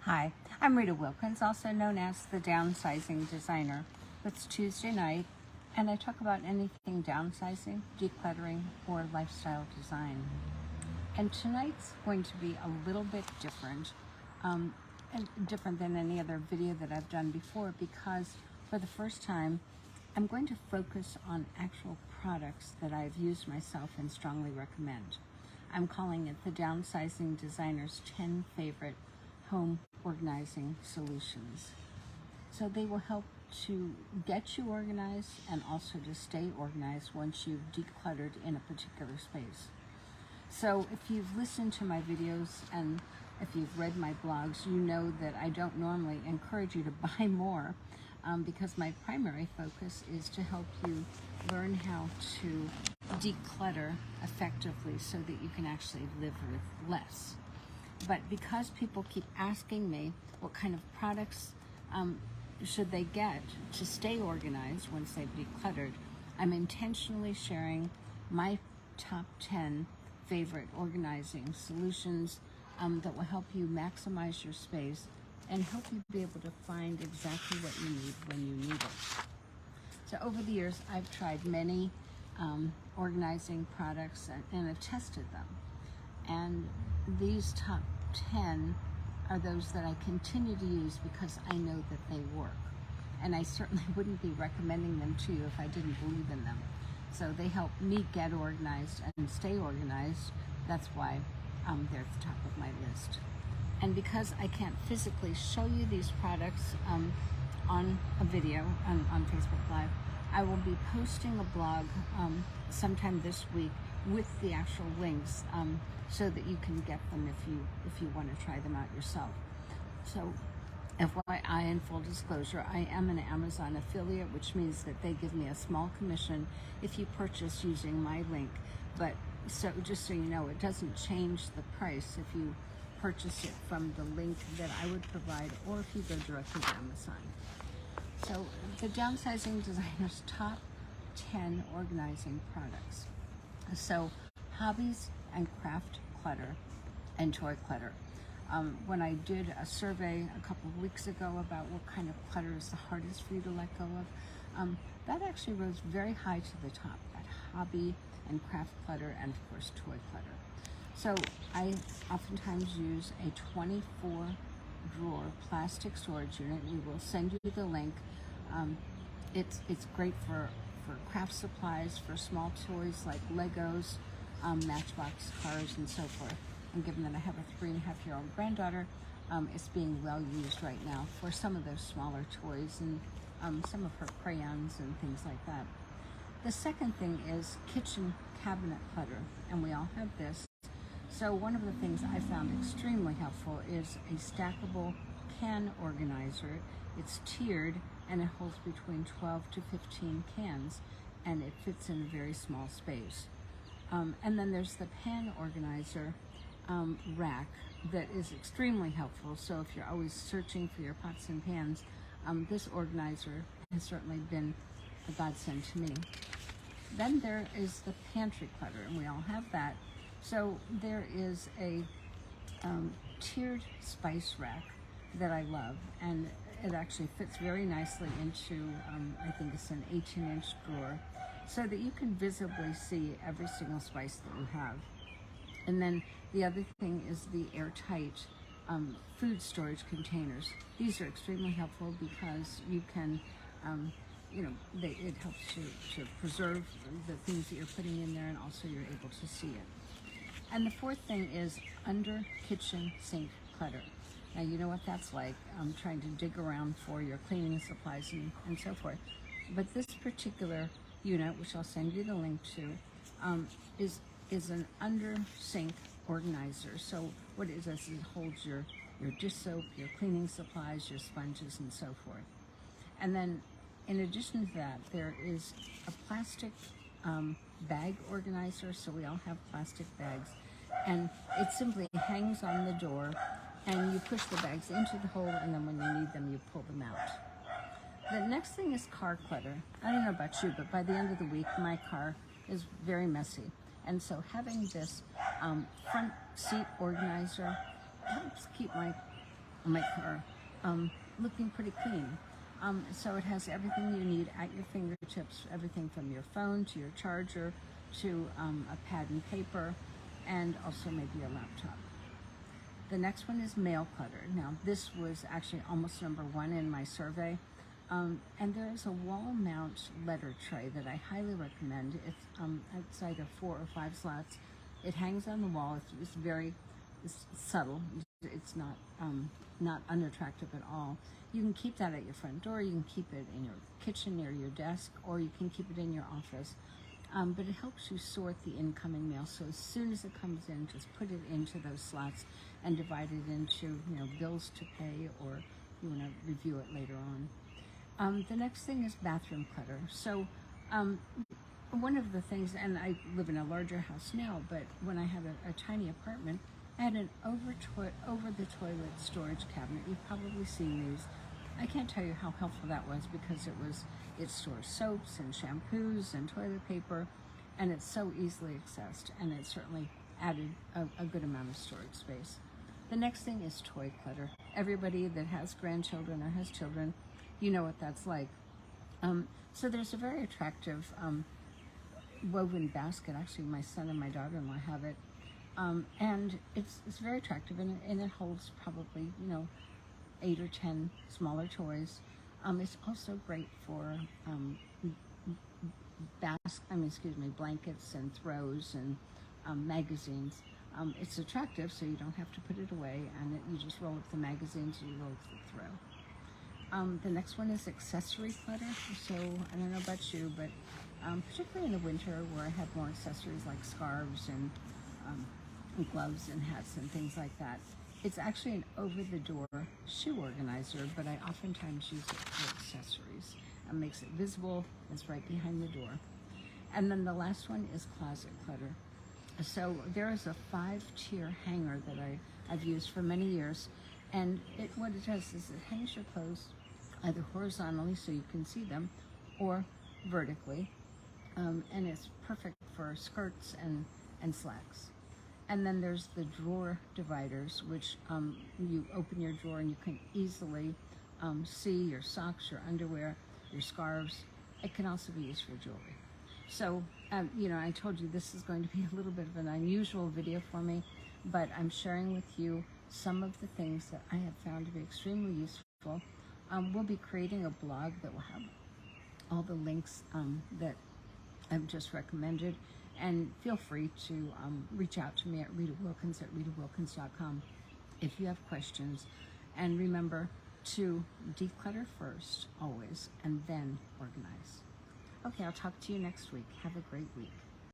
Hi, I'm Rita Wilkins, also known as the Downsizing Designer. It's Tuesday night, and I talk about anything downsizing, decluttering, or lifestyle design. And tonight's going to be a little bit different, and different than any other video that I've done before, because for the first time, I'm going to focus on actual products that I've used myself and strongly recommend. I'm calling it the Downsizing Designer's 10 Favorite Home Organizing Solutions. So they will help to get you organized and also to stay organized once you've decluttered in a particular space. So if you've listened to my videos and if you've read my blogs, you know that I don't normally encourage you to buy more because my primary focus is to help you learn how to declutter effectively so that you can actually live with less. But because people keep asking me what kind of products should they get to stay organized once they've decluttered, I'm intentionally sharing my top 10 favorite organizing solutions that will help you maximize your space and help you be able to find exactly what you need when you need it. So over the years, I've tried many organizing products and have tested them. And these top 10 are those that I continue to use because I know that they work. And I certainly wouldn't be recommending them to you if I didn't believe in them. So they help me get organized and stay organized. That's why they're at the top of my list. And because I can't physically show you these products on a video on Facebook Live, I will be posting a blog sometime this week with the actual links so that you can get them if you want to try them out yourself. So FYI, and full disclosure, I am an Amazon affiliate, which means that they give me a small commission if you purchase using my link. But so just so you know, it doesn't change the price if you purchase it from the link that I would provide or if you go directly to Amazon. So the Downsizing Designer's top 10 organizing products. So hobbies and craft clutter and toy clutter. When I did a survey a couple of weeks ago about what kind of clutter is the hardest for you to let go of, that actually rose very high to the top, that hobby and craft clutter and of course toy clutter. So I oftentimes use a 24 drawer plastic storage unit. We will send you the link. It's great for craft supplies, for small toys like Legos, Matchbox cars, and so forth. And given that I have a 3.5-year-old granddaughter, it's being well used right now for some of those smaller toys and some of her crayons and things like that. The second thing is kitchen cabinet clutter, and we all have this. So one of the things I found extremely helpful is a stackable can organizer. It's tiered and it holds between 12 to 15 cans and it fits in a very small space. And then there's the pan organizer rack that is extremely helpful. So if you're always searching for your pots and pans, this organizer has certainly been a godsend to me. Then there is the pantry clutter, and we all have that. So there is a tiered spice rack that I love, and it actually fits very nicely into, I think it's an 18-inch drawer, so that you can visibly see every single spice that you have. And then the other thing is the Airtight food storage containers. These are extremely helpful because you can, it helps to preserve the things that you're putting in there, and also you're able to see it. And the fourth thing is under kitchen sink clutter. Now you know what that's like, trying to dig around for your cleaning supplies and so forth. But this particular unit, which I'll send you the link to, is an under sink organizer. So what it does is it holds your dish soap, your cleaning supplies, your sponges, and so forth. And then in addition to that, there is a plastic bag organizer. So we all have plastic bags, and it simply hangs on the door, and you push the bags into the hole, and then when you need them, you pull them out. The next thing is car clutter. I don't know about you, but by the end of the week, my car is very messy. And so having this front seat organizer helps keep my my car looking pretty clean. So it has everything you need at your fingertips, everything from your phone to your charger to a pad and paper, and also maybe a laptop. The next one is mail clutter. Now, this was actually almost number one in my survey. And there is a wall mount letter tray that I highly recommend. It's either 4 or 5 slots. It hangs on the wall. It's subtle. It's not unattractive at all. You can keep that at your front door. You can keep it in your kitchen near your desk, or you can keep it in your office. But it helps you sort the incoming mail. So as soon as it comes in, just put it into those slots and divide it into, bills to pay, or you want to review it later on. The next thing is bathroom clutter. So one of the things, and I live in a larger house now, but when I had a tiny apartment, I had an over-the-toilet storage cabinet. You've probably seen these. I can't tell you how helpful that was, because it stores soaps and shampoos and toilet paper, and it's so easily accessed, and it certainly added a good amount of storage space. The next thing is toy clutter. Everybody that has grandchildren or has children, you know what that's like. So there's a very attractive woven basket. Actually, my son and my daughter-in-law have it. And it's very attractive, and it holds probably, 8 or 10 smaller toys. It's also great for blankets and throws and magazines. It's attractive, so you don't have to put it away, and you just roll up the magazines and you roll up the throw. The next one is accessory clutter. So I don't know about you, but particularly in the winter, where I have more accessories like scarves and gloves and hats and things like that. It's actually an over-the-door shoe organizer, but I oftentimes use it for accessories. It makes it visible. It's right behind the door. And then the last one is closet clutter. So there is a 5-tier hanger that I've used for many years, and what it does is it hangs your clothes either horizontally so you can see them, or vertically, and it's perfect for skirts and slacks. And then there's the drawer dividers, which you open your drawer and you can easily see your socks, your underwear, your scarves. It can also be used for jewelry. So, I told you this is going to be a little bit of an unusual video for me, but I'm sharing with you some of the things that I have found to be extremely useful. We'll be creating a blog that will have all the links that I've just recommended. And feel free to reach out to me at ritawilkins@ritawilkins.com if you have questions. And remember to declutter first, always, and then organize. Okay, I'll talk to you next week. Have a great week.